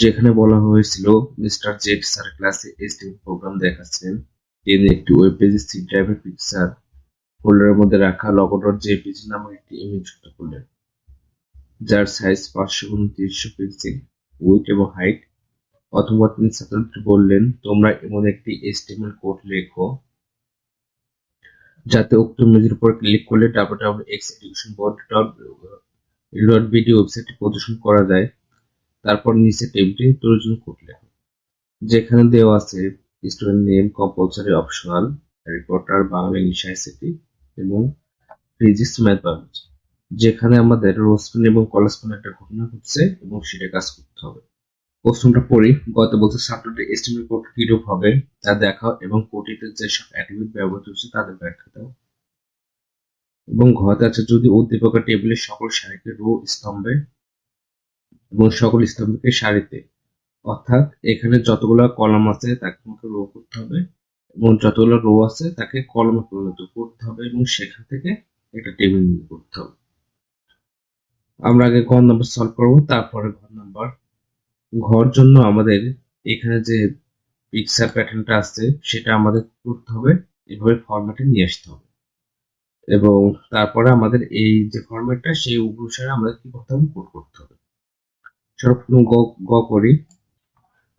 যেখানে বলা হয়েছিল মিস্টার জেড স্যার ক্লাসে এইচটিএমএল প্রোগ্রাম দেখাচ্ছেন। তিনি একটি ওয়েব পেজে সি ড্রাইভের পিকচার ফোল্ডারের মধ্যে রাখা লগো ডট জেপিজি নামক একটি ইমেজ যুক্ত করলেন, যার সাইজ 500x300 পিক্সেল, উইডথ এবং হাইট। অথবা তিনি ছাত্রদের বললেন, তোমরা এমন একটি এইচটিএমএল কোড লেখো যাতে উক্ত ইমেজের উপর ক্লিক করলে www.educationboard.bd ওয়েবসাইটে প্রদর্শন করা যায়। তারপর নিচে টেবিলটি প্রয়োজন কোড লেখো, যেখানে দেওয়া আছে student name compulsory optional, reporter Bangla English ICT এবং ফিজিক্স ম্যাথ বায়োলজি, যেখানে আমাদের রোজফিন এবং কলেজফিন একটা ঘটনা ঘটছে এবং সেটা কাজ করতে হবে। প্রশ্নটা পড়ি। গত বছর ছাত্রদের এস্টিমেট কোড কিরূপ হবে তা দেখাও এবং কোডটিতে যেসব অ্যাট্রিবিউট ব্যবহৃত হচ্ছে তাদের ব্যাখ্যা দাও। এবং ঘতে আছে, যদি উদ্দীপকের টেবিলের সকল সারিকে রো স্তম্ভে এবং সকল স্তম্ভকে সারিতে, অর্থাৎ এখানে যতগুলো কলাম আছে তাকে তোমাকে রো করতে হবে এবং যতগুলো রো আছে তাকে কলামে পরিণত করতে হবে এবং সেখান থেকে একটা টেবিল করতে হবে। আমরা আগে ঘর নাম্বার সলভ করবো, তারপরে ঘর নাম্বার। ঘর জন্য আমাদের এখানে যে পিকচার প্যাটার্নটা আছে সেটা আমাদের করতে হবে, এভাবে ফরম্যাটে নিয়ে আসতে হবে এবং তারপরে আমাদের এই যে ফরম্যাটটা সেই অনুসারে আমাদের কি করতে হবে, কোড করতে হবে। সর্বপ্রথম গ করি।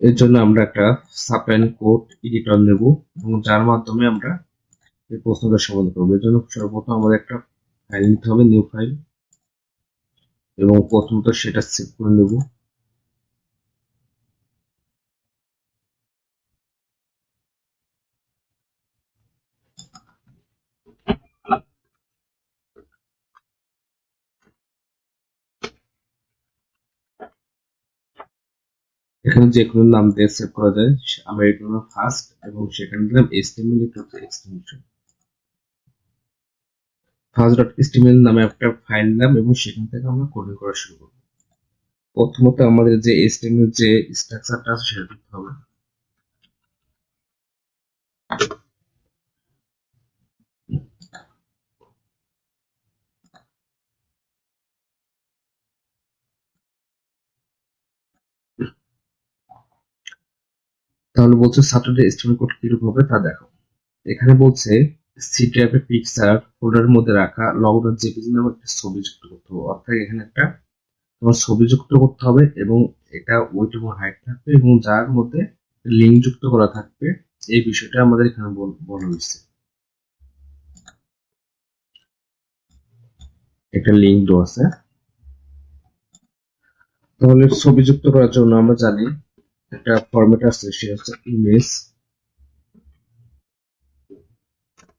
এর জন্য আমরা একটা সাবলাইন কোড এডিটর নেব এবং যার মাধ্যমে আমরা এই প্রশ্নটা সমাধান করবো। এর জন্য সর্বপ্রথম আমাদের একটা ফাইল নিতে হবে, নিউ ফাইল, এবং প্রথমত সেটা সেভ করে নেব। এখানে যে কোনো নাম দিয়ে সেভ করা যায়। আমরা এগুলো ফার্স্ট এবং সেখানে দিলাম HTML এক্সটেনশন, ফার্স্ট.html নামে একটা ফাইল নাম, এবং সেখান থেকে আমরা কোডিং করা শুরু করব। প্রথমত আমাদের যে HTML যে স্ট্রাকচারটা আছে সেটা দিতে হবে। তাহলে বলছে ছাত্রদের HTML কোড কিরূপ হবে তা দেখো। এখানে বলছে সি ড্রাইভের পিকচার ফোল্ডারের মধ্যে রাখা log.jpg নামে একটা ছবি যুক্ত করতে হবে, অর্থাৎ এখানে একটা তোমার ছবি যুক্ত করতে হবে এবং এটা উইডথ এবং হাইট থাকবে এবং যার মধ্যে লিঙ্ক যুক্ত করা থাকবে। এই বিষয়টা আমাদের এখানে বলা হয়েছে। একটা লিঙ্ক দেওয়া আছে। তাহলে ছবি যুক্ত করার জন্য আমরা জানি একটা ফরম্যাট আছে, সেটা হচ্ছে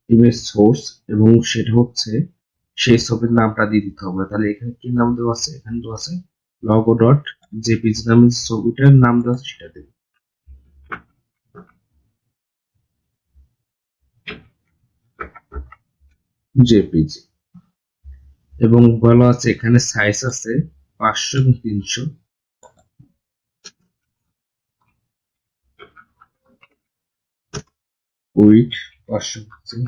ইমেজ সোর্স, এবং সেটা হচ্ছে সেই ছবির নামটা দিয়ে দিতে হবে। তাহলে এখানে কি নাম দেওয়া আছে, এখানে দেওয়া আছে logo.jpg নামে ছবিটার নাম দেওয়া আছে, সেটা দেব। জেপিজি, এবং বলা আছে এখানে সাইজ আছে 500 এবং 300। উইডথ 500 পিক্সেল,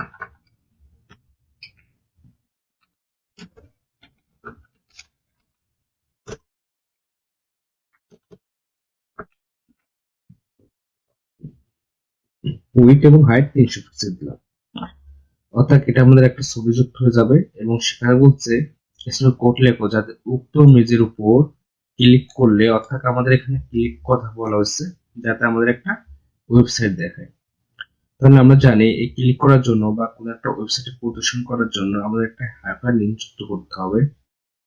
উইডথ এবং হাইট 300 পিক্সেল দিলাম। অর্থাৎ এটা আমাদের একটা ছবি যুক্ত হয়ে যাবে এবং সেখানে বলছে কোড লেখো যাতে উক্ত ইমেজের উপর ক্লিক করলে, অর্থাৎ আমাদের এখানে ক্লিক কথা বলা হচ্ছে যাতে আমাদের একটা ওয়েবসাইট দেখায়। তাহলে আমরা জানি এই ক্লিক করার জন্য বা কোনো একটা ওয়েবসাইটে প্রদর্শন করার জন্য আমাদের একটা হাইপার লিঙ্ক যুক্ত করতে হবে।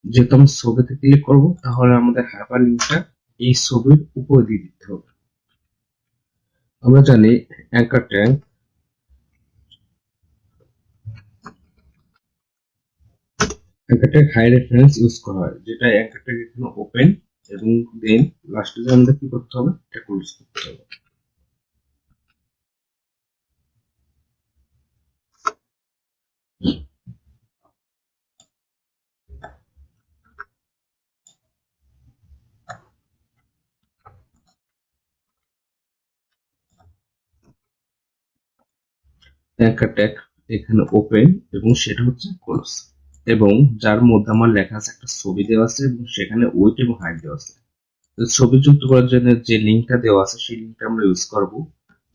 যেহেতু আমি ছবিতে ক্লিক করব, তাহলে আমাদের হাইপার লিঙ্কটা এই ছবির উপরে দিয়ে দিতে হবে। আমরা জানি anchor tag high reference use করা হয়, যেটা অ্যাঙ্কার ট্যাগ এখানে ওপেন এবং দেন লাস্টে যে আমাদের কি করতে হবে, এটা ক্লোজ করতে হবে। অ্যাঙ্কার ট্যাগ এখানে ওপেন এবং সেটা হচ্ছে ক্লোজ, এবং যার মধ্যে আমার লেখা আছে একটা ছবি দেওয়া আছে এবং সেখানে উইডথ এবং হাইট দেওয়া আছে। ছবি যুক্ত করার জন্য যে লিঙ্কটা দেওয়া আছে সেই লিঙ্কটা আমরা ইউজ করব,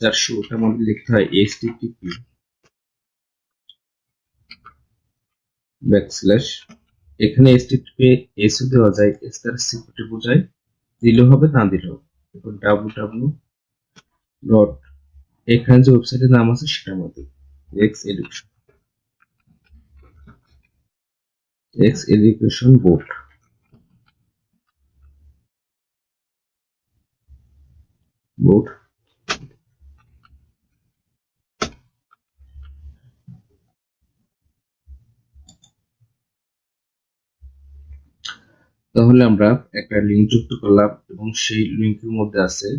যার শুরুতে আমাদের লিখতে হয় http:// এখানে http এস দেওয়া যায়, এস দ্বারা সিকিউরিটি বোঝায়, দিলেও হবে না দিলেও। এখন www ডট এখানে যে ওয়েবসাইটের নাম আছে সেটার মধ্যে এক্স এডুকেশন বোর্ড বোর্ড তাহলে আমরা একটা লিঙ্ক যুক্ত করলাম এবং সেই লিঙ্কের মধ্যে আছে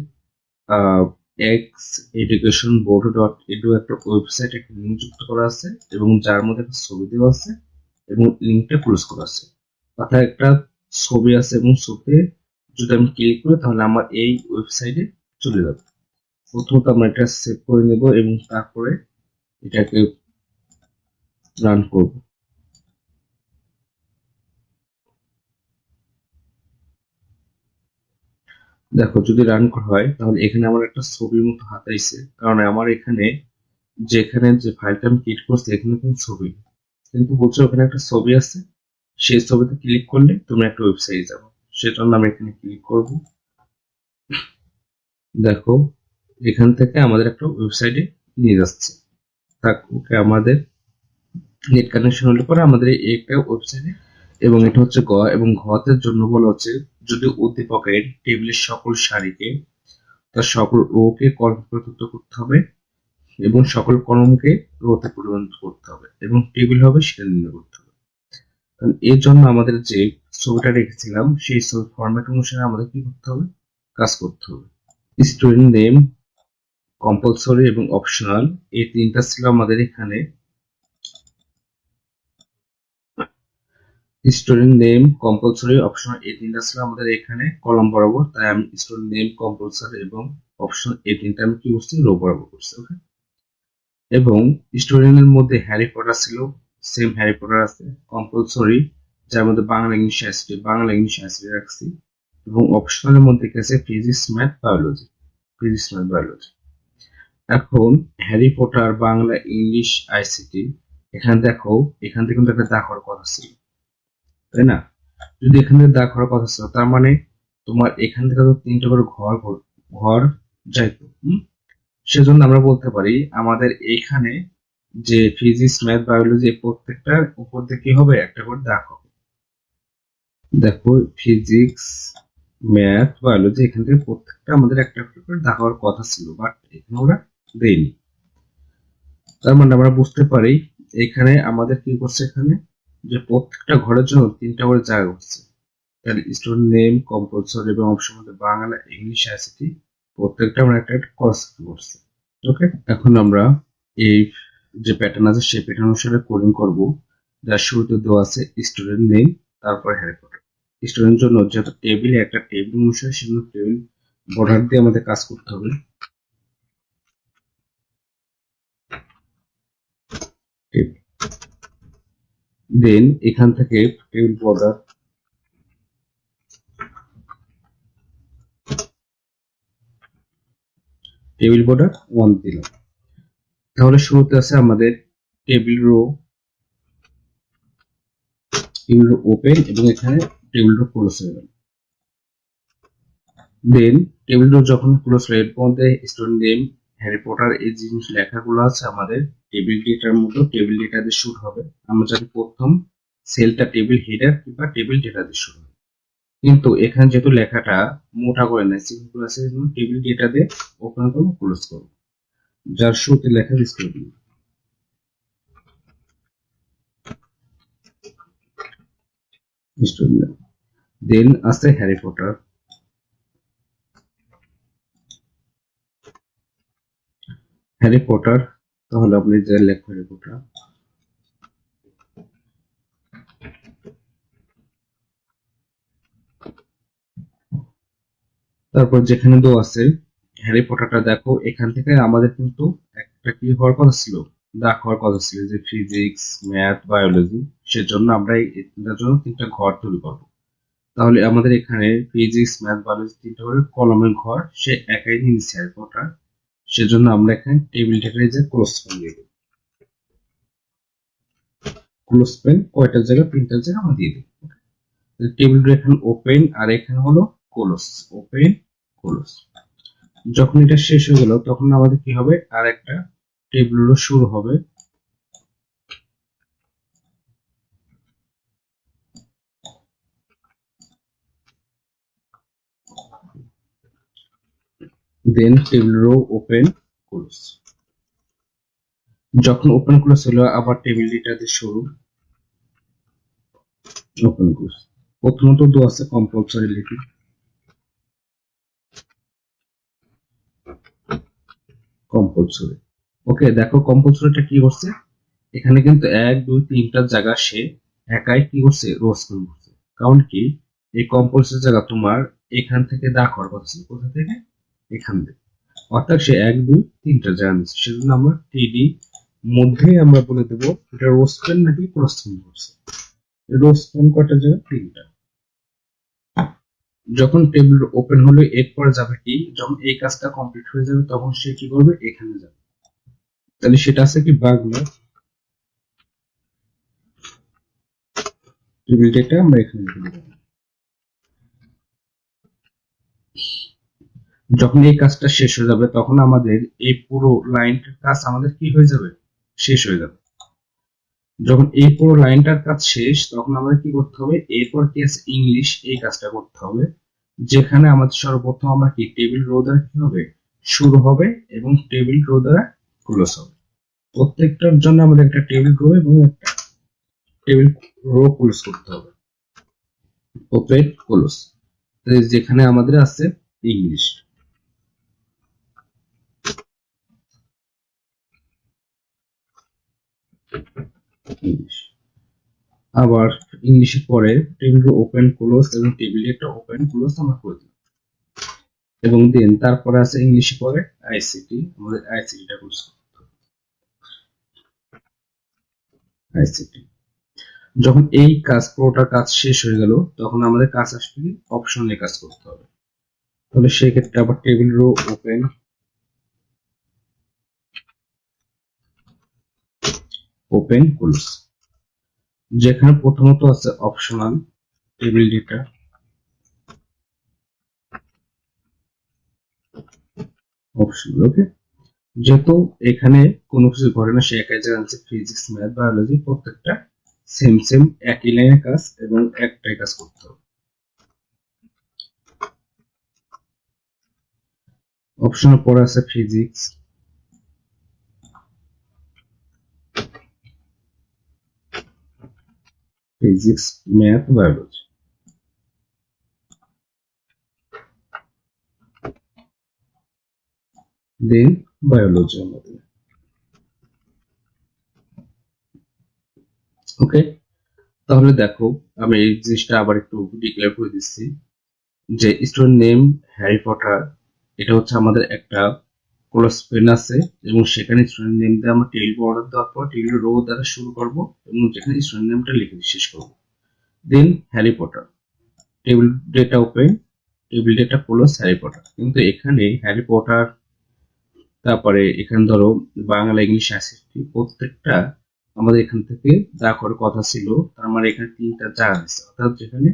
x education board dot edu একটা ওয়েবসাইট, একটা লিঙ্ক যুক্ত করা আছে এবং যার মধ্যে একটা ছবি দেওয়া আছে এবং লিঙ্কটা ক্লোজ করা আছে। অর্থাৎ একটা ছবি আছে এবং ছবিতে যদি আমি ক্লিক করি তাহলে আমার এই ওয়েবসাইটে চলে যাবে। প্রথমত আমরা এটা সেভ করে নেব এবং তারপরে এটাকে রান করব। দেখো যদি রান করা হয় তাহলে এখানে আমার একটা ছবির মতো হাতাইছে, কারণ আমার এখানে যেখানে যে ফাইলটা আমি ক্রিয়েট করছি এখানে কোনো ছবি নেই। কিন্তু বলছো ওখানে একটা ছবি আছে, সেই ছবিতে ক্লিক করলে তুমি একটা ওয়েবসাইটে যাবো, সেজন্য আমি এখানে ক্লিক করব। দেখো এখান থেকে আমাদের একটা ওয়েবসাইটে নিয়ে যাচ্ছে। ওকে, আমাদের নেট কানেকশন হলে পরে আমাদের একটা ওয়েবসাইটে, এবং এটা হচ্ছে গ, এবং ঘতের জন্য বলা হচ্ছে যদি উদ্দীপকের টেবিলের সকল সারিকে তার সকল রোকে কর্মপ্রযুক্ত করতে হবে এবং সকল কলমকে রোতে পরিণত করতে হবে এবং টেবিল হবে সেটা নির্ণয় করতে হবে। এর জন্য আমাদের যে ছবিটা রেখেছিলাম সেই ছবি ফরম্যাট অনুসারে আমাদের কি করতে হবে, কাজ করতে হবে। স্টুডেন্ট নেম, কম্পালসরি এবং অপশনাল, এই তিনটা ছিল আমাদের এখানে। স্টুডেন্ট নেম, কম্পালসরি, অপশনাল, এই তিনটা ছিল আমাদের এখানে কলাম বরাবর, তাই আমি স্টুডেন্ট নেম, কম্পালসরি এবং অপশন এই তিনটা আমি কি করছি, রো বরাবর করছি। ওকে, এবং স্টুডেন্টের মধ্যে হ্যারি পটার ছিল, সেম হ্যারি পটার আছে। কম্পালসরি যার মধ্যে Bangla English ICT, Bangla English ICT রাখছি, এবং অপশনালের মধ্যে কি আছে, physics math biology, physics math biology. এখন Harry Potter Bangla English ICT, এখানে দেখো এখান থেকে কিন্তু একটা দাগ হওয়ার কথা ছিল, তাই না? যদি এখান থেকে দাগ হওয়ার কথা ছিল তার মানে তোমার এখান থেকে তো তিনটা করে ঘর ঘর যাইতো। সেজন্য আমরা বলতে পারি আমাদের এইখানে যে ফিজিক্স ম্যাথ বায়োলজি প্রত্যেকটার উপর দিয়ে কি হবে, একটা করে দাগ হবে। দেখো ফিজিক্স ম্যাথ বায়োলজি এখান থেকে প্রত্যেকটা আমাদের একটা করে দাগ হওয়ার কথা ছিল, বাট এখানে ওরা দেয়নি। তার মানে আমরা বুঝতে পারি এখানে আমাদের কি করছে, এখানে যে প্রত্যেকটা ঘরের জন্য তিনটা করে জায়গা হচ্ছে। তাহলে স্টুডেন্ট নেম, কম্পালসরি এবং অপশন মধ্যে বাংলা ইংলিশ আইসিটি প্রত্যেকটা আমরা একটা কোর্স করছি। ওকে, এখন আমরা এই যে প্যাটার্ন আছে সেই প্যাটার্ন অনুসারে কোডিং করব। যার শুরুতে দেওয়া আছে স্টুডেন্ট নেম, তারপর হ্যারি পটার। স্টুডেন্টের জন্য যেহেতু টেবিলে একটা টেবিল অনুসারে সেজন্য টেবিল বর্ডার দিয়ে আমাদের কাজ করতে হবে। দেন এখান থেকে টেবিল বর্ডার ওয়ান দিলাম। তাহলে শুরুতে আছে আমাদের টেবিল রো ওপেন এবং এখানে টেবিল রো ক্লোজ হয়ে গেল। দেন টেবিল রো যখন ক্লোজ হয়ে এর মধ্যে স্টুডেন্ট নেম, হ্যারি পটার এই জিনিস লেখাগুলো আছে আমাদের টেবিল ডেটার মতো টেবিল ডেটা দিয়ে শুরু হবে। আমরা জানি প্রথম সেলটা টেবিল হেডার কিংবা টেবিল ডেটা দিয়ে শুরু হবে, কিন্তু এখানে যেহেতু লেখাটা মোটা করে নেয় সিম্পল আছে, টেবিল ডেটা দিয়ে ওপেন করবো ক্লোজ করবো। যার শুরুতে লেখা স্টুডেন্ট, স্টুডেন্ট দেন আছে হ্যারি পটার, হ্যারি পটার, তাহলে আপনি যে লেখা হ্যারি পটার। তারপর যেখানে দো আছে হ্যারি পটারটা, দেখো এখান থেকে আমাদের কিন্তু একটা কি হওয়ার কথা ছিল, দাগ হওয়ার কথা ছিল যে ফিজিক্স ম্যাথ বায়োলজি, সেজন্য আমরা এই তিনটার জন্য তিনটা ঘর তৈরি করবো। তাহলে আমাদের এখানে ফিজিক্স ম্যাথ বায়োলজি তিনটা করে কলমের ঘর সে একাই নিয়ে নিচ্ছে হ্যারিপটার, সেজন্য আমরা এখানে টেবিলটাকে যে ক্লোজ ফ্রেন্ড দিয়ে দেব। ক্লোজ ফ্রেন্ড কয়টা জায়গা, তিনটা জায়গা আমরা দিয়ে দেব। টেবিলটা এখানে ওপেন আর এখানে হলো ক্লোজ, ওপেন ক্লোজ। যখন এটা শেষ হয়ে গেল তখন আমাদের কি হবে, আর একটা টেবিল শুরু হবে। দেন টেবিল রো ওপেন ক্লোজ। যখন ওপেন ক্লোজ হলো আবার টেবিল ডেটাতে শুরু ওপেন ক্লোজ। প্রথমত দো আছে কম্পালসরি লিখি, কম্পালসরি। ওকে, দেখো কম্পালসরিটা কি করছে, এখানে কিন্তু 1 2 3টা জায়গা সে একাই কি করছে, রোজ করছে। কারণ কি, এই কম্পালসরি জায়গা তোমার এখান থেকে দা করার কথা ছিল, কোথা থেকে, এখান থেকে। অর্থাৎ সে 1 2 3টা জায়গা নিচ্ছে, সেজন্য আমরা টিডি মধ্যে আমরা বলে দেবো এটা রোস্টেন নাকি ক্রসিং করছে। রোস্টেন কয়টা জায়গা, 3টা। যখন টেবিল ওপেন হলো এরপরে যাবে কি, যখন এই কাজটা কমপ্লিট হয়ে যাবে তখন সে কি করবে, এখানে যাবে। তাহলে সেটা আছে কি, বাংলা টেবিল ডেটা আমরা এখানে লিখে দেবো। যখন এই কাজটা শেষ হয়ে যাবে তখন আমাদের এই পুরো লাইনটার কাজ আমাদের কি হয়ে যাবে, শেষ হয়ে যাবে। যখন এই পুরো লাইনটার কাজ শেষ তখন আমাদের কি করতে হবে, এরপর কি আছে, ইংলিশ, এই কাজটা করতে হবে। যেখানে আমাদের সর্বপ্রথম আমরা কি টেবিল রো দ্বারা কি হবে, শুরু হবে এবং টেবিল রো দ্বারা ক্লোজ হবে। প্রত্যেকটার জন্য আমাদের একটা টেবিল রো এবং একটা টেবিল রো ক্লোজ করতে হবে, ওপেন ক্লোজ। যেখানে আমাদের আছে ইংলিশ, ইংলিশ। আবার ইংলিশের পরে টেবিল ওপেন ক্লোজ এবং টেবিল একটা ওপেন ক্লোজ আমরা করে দিই। এবং দেন তারপরে আছে ইংলিশের পরে আইসিটি, আমাদের আইসিটিটা ক্লোজ করতে হবে, আইসিটি। যখন এই কাজ পুরোটা কাজ শেষ হয়ে গেল তখন আমাদের কাজ আসবে অপশনে কাজ করতে হবে। তাহলে সেই ক্ষেত্রে আবার table row open, open close. যেখানে প্রথমত আছে অপশনাল টেবিল ডেটা, অপশনাল। ওকে, যেহেতু এখানে কোনো কিছু ঘটে না, সে একাই জানছে ফিজিক্স ম্যাথ বায়োলজি প্রত্যেকটা সেম সেম একই লাইনের কাজ এবং একটাই কাজ করতে হবে। অপশনের পরে আছে ফিজিক্স, ফিজিক্স ম্যাথ বায়োলজি। দেন বায়োলজি আমাদের। ওকে, তাহলে দেখো আমি এই জিনিসটা আবার একটু ডিক্লেয়ার করে দিচ্ছি যে স্টুডেন্ট নেম হ্যারি পটার, এটা হচ্ছে আমাদের একটা ক্লোজ ফ্রেন্ড আছে এবং সেখানে স্টুডেন্ট নেম দিয়ে আমরা টেবিল অর্ডার দেওয়ার পর টেবিল রো দ্বারা শুরু করব এবং যেখানে স্টুডেন্ট নেমটা লিখে শেষ করব। Then Harry Potter, table data open, table data close Harry Potter. কিন্তু এখানে হ্যারি পটার, তারপরে এখানে ধরো বাংলা ইংলিশ আইসিটি প্রত্যেকটা আমাদের এখান থেকে যা করার কথা ছিল তার মানে এখানে 3টা জায়গা আছে। অর্থাৎ যেখানে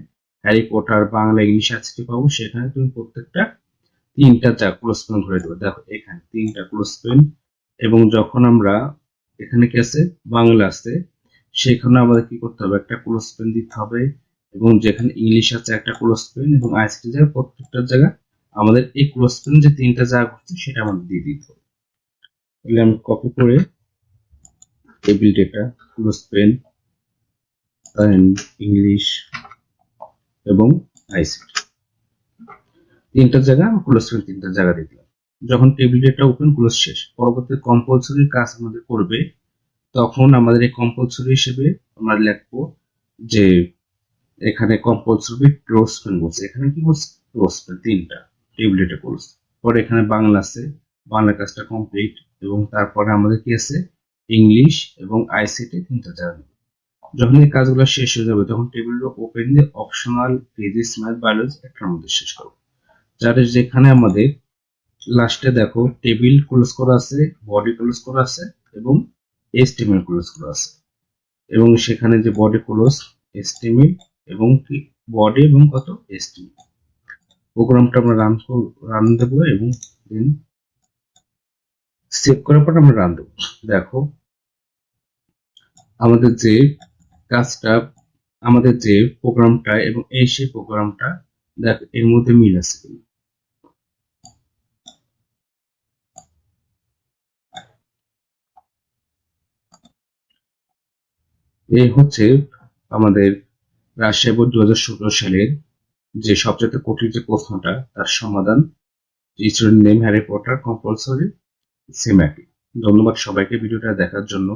Harry Potter Bangla English ICT পাবো সেখানে তুমি প্রত্যেকটা 3টা জায়গা ক্লোজ ফ্রেন্ড ধরে দেবো। দেখো এখানে 3টা ক্লোজ ফ্রেন্ড, এবং যখন আমরা এখানে কি আছে, বাংলা আছে, সেখানে আমাদের কি করতে হবে, একটা ক্লোজ ফ্রেন্ড দিতে হবে। এবং যেখানে ইংলিশ আছে একটা ক্লোজ ফ্রেন্ড, এবং আইসিটি জায়গা প্রত্যেকটা জায়গা আমাদের এই ক্লোজ ফ্রেন্ড যে 3টা জায়গা করছে সেটা আমাদের দিয়ে দিতে হবে। তাহলে আমি কপি করে table data close friend and English এবং আইসিটি 3টা জায়গা ক্লোজ ফ্রেন্ড 3টা জায়গা দিয়ে দিলাম। যখন টেবিল ডেটা ওপেন ক্লোজ শেষ, পরবর্তী কম্পালসরি কাজ আমাদের করবে, তখন আমাদের এই কম্পালসরি হিসেবে আমরা লিখবো যে এখানে কম্পালসরি ক্লোজ ফ্রেন্ড বলছে, এখানে কি বলছে, ক্লোজ ফ্রেন্ড 3টা টেবিল ডেটা ক্লোজ। পরে এখানে বাংলা আছে, বাংলা কাজটা কমপ্লিট, এবং তারপরে আমাদের কি আছে, ইংলিশ এবং আইসিটি 3টা জায়গা। যখন এই কাজগুলো শেষ হয়ে যাবে তখন টেবিলটা ওপেন দিয়ে অপশনাল ফিজিক্স ম্যাথ বায়োলজি একটার মধ্যে শেষ করবো, যাতে যেখানে আমাদের লাস্টে দেখো টেবিল ক্লোজ করা আছে, বডি ক্লোজ করা আছে এবং এস্টিমেল ক্লোজ করা আছে, এবং সেখানে যে বডি ক্লোজ, এস্টিমেল এবং কি বডি এবং কত এস্টিমেল, প্রোগ্রামটা আমরা রান দেবো এবং দেন সেভ করার পর আমরা রান দেবো। দেখো আমাদের যে কাজটা, আমাদের যে প্রোগ্রামটা এবং এই সেই প্রোগ্রামটা দেখ এর মধ্যে মিল আছে কিনা। এই হচ্ছে আমাদের রাজশাহী বোর্ড 2016 সালের যে সবচেয়ে কঠিন যে প্রশ্নটা তার সমাধান। Student name Harry Potter compulsory same একই। ধন্যবাদ সবাইকে ভিডিওটা দেখার জন্য।